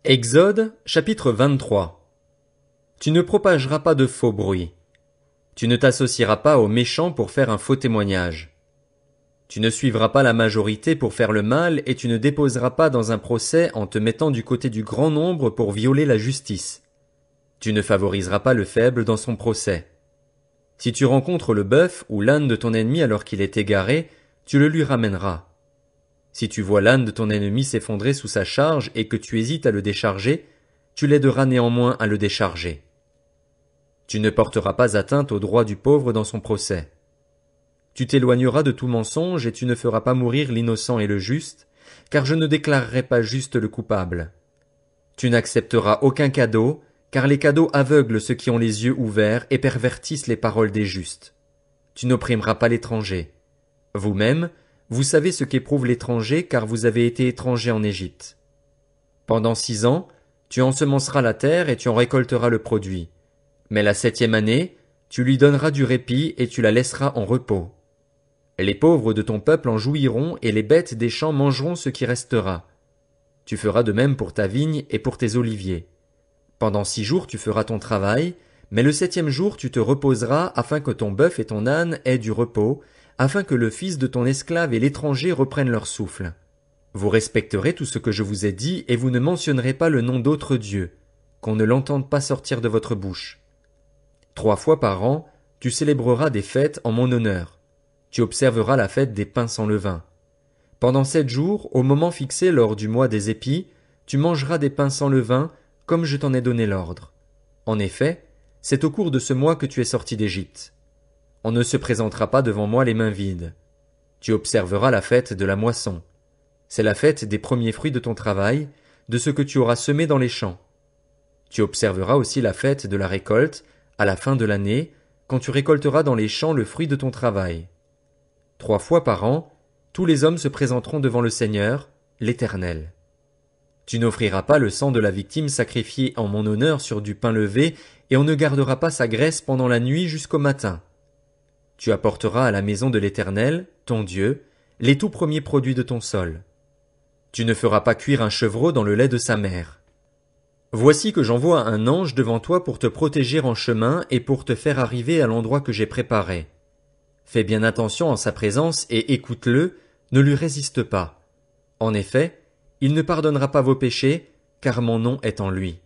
Exode, chapitre 23. Tu ne propageras pas de faux bruits. Tu ne t'associeras pas aux méchants pour faire un faux témoignage. Tu ne suivras pas la majorité pour faire le mal et tu ne déposeras pas dans un procès en te mettant du côté du grand nombre pour violer la justice. Tu ne favoriseras pas le faible dans son procès. Si tu rencontres le bœuf ou l'âne de ton ennemi alors qu'il est égaré, tu le lui ramèneras. Si tu vois l'âne de ton ennemi s'effondrer sous sa charge et que tu hésites à le décharger, tu l'aideras néanmoins à le décharger. Tu ne porteras pas atteinte au droit du pauvre dans son procès. Tu t'éloigneras de tout mensonge et tu ne feras pas mourir l'innocent et le juste, car je ne déclarerai pas juste le coupable. Tu n'accepteras aucun cadeau, car les cadeaux aveuglent ceux qui ont les yeux ouverts et pervertissent les paroles des justes. Tu n'opprimeras pas l'étranger. Vous-même, vous savez ce qu'éprouve l'étranger, car vous avez été étranger en Égypte. Pendant 6 ans, tu ensemenceras la terre et tu en récolteras le produit. Mais la 7e année, tu lui donneras du répit et tu la laisseras en repos. Les pauvres de ton peuple en jouiront et les bêtes des champs mangeront ce qui restera. Tu feras de même pour ta vigne et pour tes oliviers. Pendant 6 jours tu feras ton travail, mais le 7e jour tu te reposeras afin que ton bœuf et ton âne aient du repos, afin que le fils de ton esclave et l'étranger reprennent leur souffle. Vous respecterez tout ce que je vous ai dit et vous ne mentionnerez pas le nom d'autre Dieu, qu'on ne l'entende pas sortir de votre bouche. 3 fois par an, tu célébreras des fêtes en mon honneur. Tu observeras la fête des pains sans levain. Pendant 7 jours, au moment fixé lors du mois des épis, tu mangeras des pains sans levain, comme je t'en ai donné l'ordre. En effet, c'est au cours de ce mois que tu es sorti d'Égypte. On ne se présentera pas devant moi les mains vides. Tu observeras la fête de la moisson. C'est la fête des premiers fruits de ton travail, de ce que tu auras semé dans les champs. Tu observeras aussi la fête de la récolte, à la fin de l'année, quand tu récolteras dans les champs le fruit de ton travail. 3 fois par an, tous les hommes se présenteront devant le Seigneur, l'Éternel. Tu n'offriras pas le sang de la victime sacrifiée en mon honneur sur du pain levé, et on ne gardera pas sa graisse pendant la nuit jusqu'au matin. Tu apporteras à la maison de l'Éternel, ton Dieu, les tout premiers produits de ton sol. Tu ne feras pas cuire un chevreau dans le lait de sa mère. Voici que j'envoie un ange devant toi pour te protéger en chemin et pour te faire arriver à l'endroit que j'ai préparé. Fais bien attention en sa présence et écoute-le, ne lui résiste pas. En effet, il ne pardonnera pas vos péchés, car mon nom est en lui.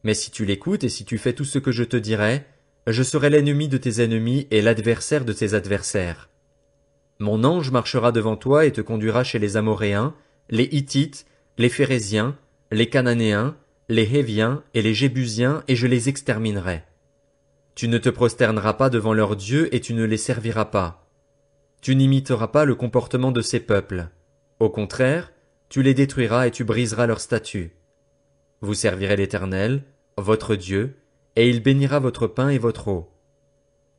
Mais si tu l'écoutes et si tu fais tout ce que je te dirai, je serai l'ennemi de tes ennemis et l'adversaire de tes adversaires. Mon ange marchera devant toi et te conduira chez les Amoréens, les Hittites, les Phéréziens, les Cananéens, les Héviens et les Jébusiens, et je les exterminerai. Tu ne te prosterneras pas devant leurs dieux et tu ne les serviras pas. Tu n'imiteras pas le comportement de ces peuples. Au contraire, tu les détruiras et tu briseras leurs statuts. Vous servirez l'Éternel, votre Dieu, et il bénira votre pain et votre eau.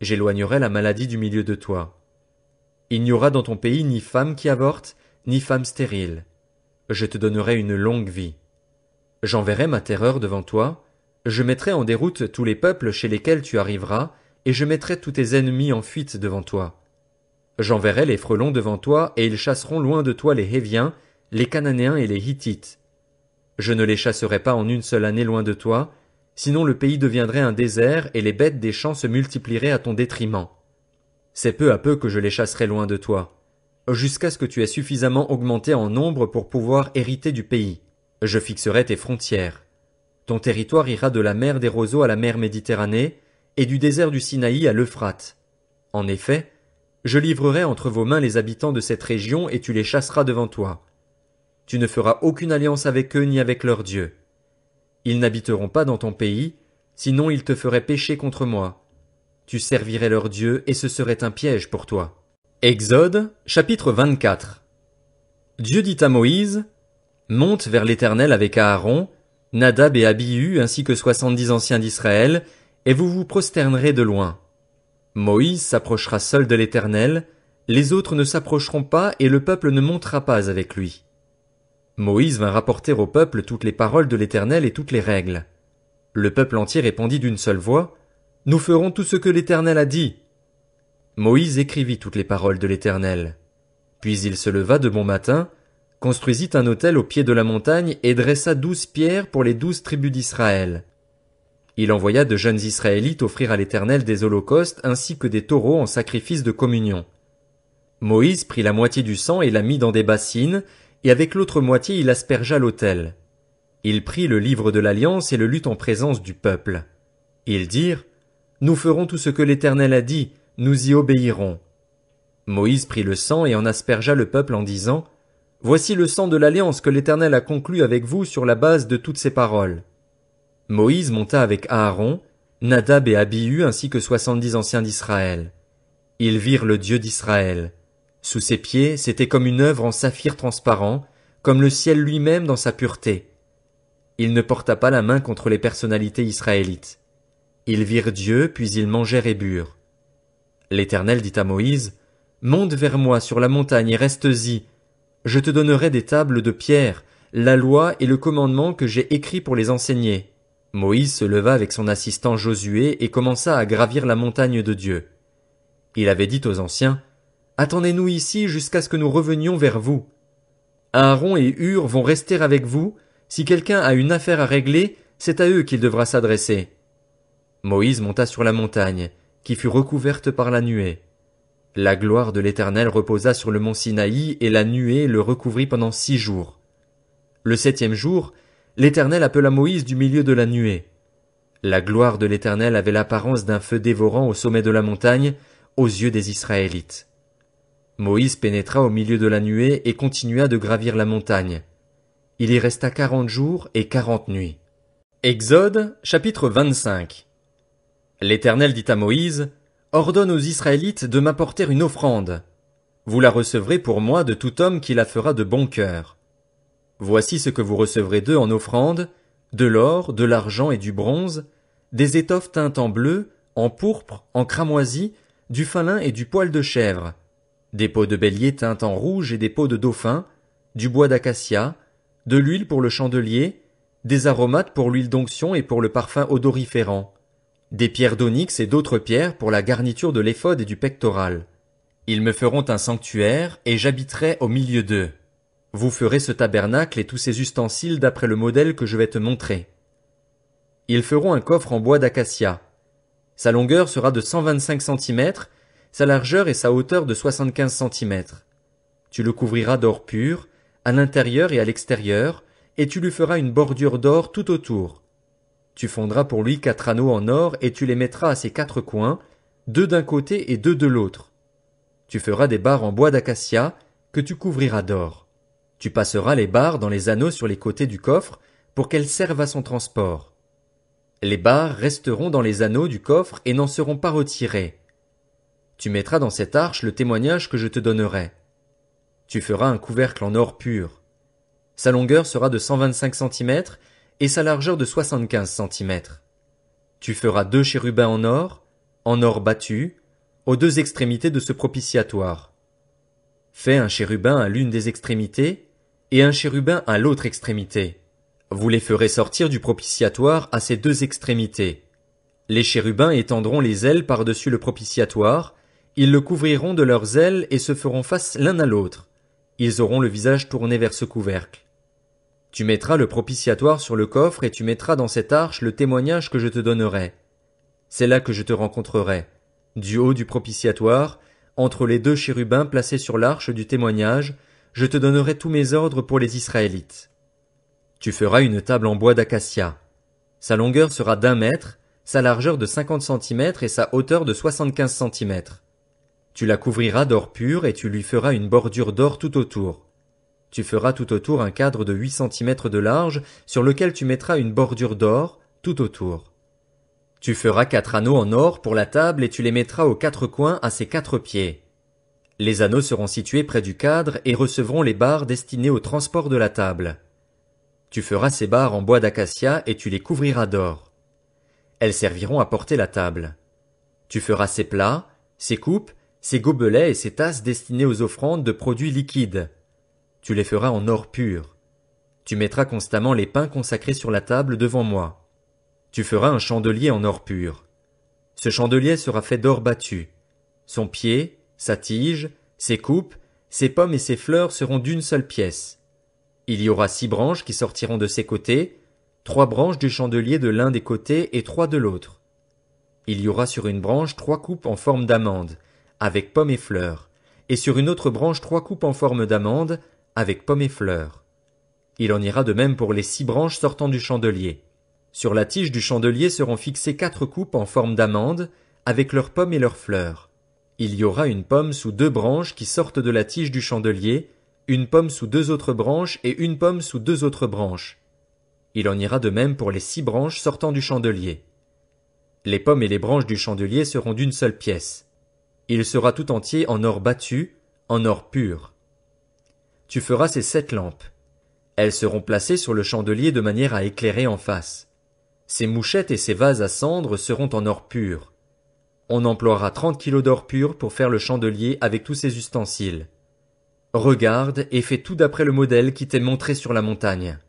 J'éloignerai la maladie du milieu de toi. Il n'y aura dans ton pays ni femme qui avorte, ni femme stérile. Je te donnerai une longue vie. J'enverrai ma terreur devant toi, je mettrai en déroute tous les peuples chez lesquels tu arriveras, et je mettrai tous tes ennemis en fuite devant toi. J'enverrai les frelons devant toi, et ils chasseront loin de toi les Héviens, les Cananéens et les Hittites. Je ne les chasserai pas en une seule année loin de toi, sinon le pays deviendrait un désert et les bêtes des champs se multiplieraient à ton détriment. C'est peu à peu que je les chasserai loin de toi, jusqu'à ce que tu aies suffisamment augmenté en nombre pour pouvoir hériter du pays. Je fixerai tes frontières. Ton territoire ira de la mer des roseaux à la mer Méditerranée, et du désert du Sinaï à l'Euphrate. En effet, je livrerai entre vos mains les habitants de cette région et tu les chasseras devant toi. Tu ne feras aucune alliance avec eux ni avec leurs dieux. Ils n'habiteront pas dans ton pays, sinon ils te feraient pécher contre moi. Tu servirais leurs dieux et ce serait un piège pour toi. Exode, chapitre 24. Dieu dit à Moïse, « Monte vers l'Éternel avec Aaron, Nadab et Abihu ainsi que 70 anciens d'Israël, et vous vous prosternerez de loin. Moïse s'approchera seul de l'Éternel, les autres ne s'approcheront pas et le peuple ne montera pas avec lui. » Moïse vint rapporter au peuple toutes les paroles de l'Éternel et toutes les règles. Le peuple entier répondit d'une seule voix, « Nous ferons tout ce que l'Éternel a dit. » Moïse écrivit toutes les paroles de l'Éternel. Puis il se leva de bon matin, construisit un autel au pied de la montagne et dressa 12 pierres pour les 12 tribus d'Israël. Il envoya de jeunes Israélites offrir à l'Éternel des holocaustes ainsi que des taureaux en sacrifice de communion. Moïse prit la moitié du sang et la mit dans des bassines, et avec l'autre moitié il aspergea l'autel. Il prit le livre de l'Alliance et le lut en présence du peuple. Ils dirent, « Nous ferons tout ce que l'Éternel a dit, nous y obéirons. » Moïse prit le sang et en aspergea le peuple en disant, « Voici le sang de l'Alliance que l'Éternel a conclu avec vous sur la base de toutes ces paroles. » Moïse monta avec Aaron, Nadab et Abihu ainsi que 70 anciens d'Israël. Ils virent le Dieu d'Israël. Sous ses pieds, c'était comme une œuvre en saphir transparent, comme le ciel lui-même dans sa pureté. Il ne porta pas la main contre les personnalités israélites. Ils virent Dieu, puis ils mangèrent et burent. L'Éternel dit à Moïse, « Monte vers moi sur la montagne et reste-y. Je te donnerai des tables de pierre, la loi et le commandement que j'ai écrits pour les enseigner. » Moïse se leva avec son assistant Josué et commença à gravir la montagne de Dieu. Il avait dit aux anciens, « Attendez-nous ici jusqu'à ce que nous revenions vers vous. Aaron et Hur vont rester avec vous. Si quelqu'un a une affaire à régler, c'est à eux qu'il devra s'adresser. » Moïse monta sur la montagne, qui fut recouverte par la nuée. La gloire de l'Éternel reposa sur le mont Sinaï et la nuée le recouvrit pendant 6 jours. Le 7e jour, l'Éternel appela Moïse du milieu de la nuée. La gloire de l'Éternel avait l'apparence d'un feu dévorant au sommet de la montagne, aux yeux des Israélites. Moïse pénétra au milieu de la nuée et continua de gravir la montagne. Il y resta 40 jours et 40 nuits. Exode, chapitre 25. L'Éternel dit à Moïse, « Ordonne aux Israélites de m'apporter une offrande. Vous la recevrez pour moi de tout homme qui la fera de bon cœur. Voici ce que vous recevrez d'eux en offrande, de l'or, de l'argent et du bronze, des étoffes teintes en bleu, en pourpre, en cramoisi, du fin lin et du poil de chèvre, des peaux de bélier teintes en rouge et des peaux de dauphin, du bois d'acacia, de l'huile pour le chandelier, des aromates pour l'huile d'onction et pour le parfum odoriférant, des pierres d'onyx et d'autres pierres pour la garniture de l'éphod et du pectoral. Ils me feront un sanctuaire, et j'habiterai au milieu d'eux. Vous ferez ce tabernacle et tous ses ustensiles d'après le modèle que je vais te montrer. Ils feront un coffre en bois d'acacia. Sa longueur sera de 125 centimètres, sa largeur et sa hauteur de 75 centimètres. Tu le couvriras d'or pur, à l'intérieur et à l'extérieur, et tu lui feras une bordure d'or tout autour. Tu fondras pour lui 4 anneaux en or et tu les mettras à ses 4 coins, 2 d'un côté et 2 de l'autre. Tu feras des barres en bois d'acacia que tu couvriras d'or. Tu passeras les barres dans les anneaux sur les côtés du coffre pour qu'elles servent à son transport. Les barres resteront dans les anneaux du coffre et n'en seront pas retirées. Tu mettras dans cette arche le témoignage que je te donnerai. Tu feras un couvercle en or pur. Sa longueur sera de 125 centimètres et sa largeur de 75 centimètres. Tu feras 2 chérubins en or battu, aux 2 extrémités de ce propitiatoire. Fais un chérubin à l'une des extrémités et un chérubin à l'autre extrémité. Vous les ferez sortir du propitiatoire à ces 2 extrémités. Les chérubins étendront les ailes par-dessus le propitiatoire, ils le couvriront de leurs ailes et se feront face l'un à l'autre. Ils auront le visage tourné vers ce couvercle. Tu mettras le propitiatoire sur le coffre et tu mettras dans cette arche le témoignage que je te donnerai. C'est là que je te rencontrerai, du haut du propitiatoire, entre les 2 chérubins placés sur l'arche du témoignage, je te donnerai tous mes ordres pour les Israélites. Tu feras une table en bois d'acacia. Sa longueur sera d'1 mètre, sa largeur de 50 centimètres et sa hauteur de 75 centimètres. Tu la couvriras d'or pur et tu lui feras une bordure d'or tout autour. Tu feras tout autour un cadre de 8 centimètres de large sur lequel tu mettras une bordure d'or tout autour. Tu feras 4 anneaux en or pour la table et tu les mettras aux 4 coins à ses 4 pieds. Les anneaux seront situés près du cadre et recevront les barres destinées au transport de la table. Tu feras ces barres en bois d'acacia et tu les couvriras d'or. Elles serviront à porter la table. Tu feras ses plats, ses coupes, ses gobelets et ses tasses destinées aux offrandes de produits liquides. Tu les feras en or pur. Tu mettras constamment les pains consacrés sur la table devant moi. Tu feras un chandelier en or pur. Ce chandelier sera fait d'or battu. Son pied, sa tige, ses coupes, ses pommes et ses fleurs seront d'une seule pièce. Il y aura 6 branches qui sortiront de ses côtés, 3 branches du chandelier de l'un des côtés et 3 de l'autre. Il y aura sur une branche 3 coupes en forme d'amande, avec pommes et fleurs, et sur une autre branche 3 coupes en forme d'amande, avec pommes et fleurs. Il en ira de même pour les 6 branches sortant du chandelier. Sur la tige du chandelier seront fixées 4 coupes en forme d'amande, avec leurs pommes et leurs fleurs. Il y aura une pomme sous 2 branches qui sortent de la tige du chandelier, une pomme sous 2 autres branches et une pomme sous 2 autres branches. Il en ira de même pour les 6 branches sortant du chandelier. Les pommes et les branches du chandelier seront d'une seule pièce. Il sera tout entier en or battu, en or pur. Tu feras ces 7 lampes. Elles seront placées sur le chandelier de manière à éclairer en face. Ces mouchettes et ces vases à cendre seront en or pur. On emploiera 30 kilos d'or pur pour faire le chandelier avec tous ses ustensiles. Regarde et fais tout d'après le modèle qui t'est montré sur la montagne.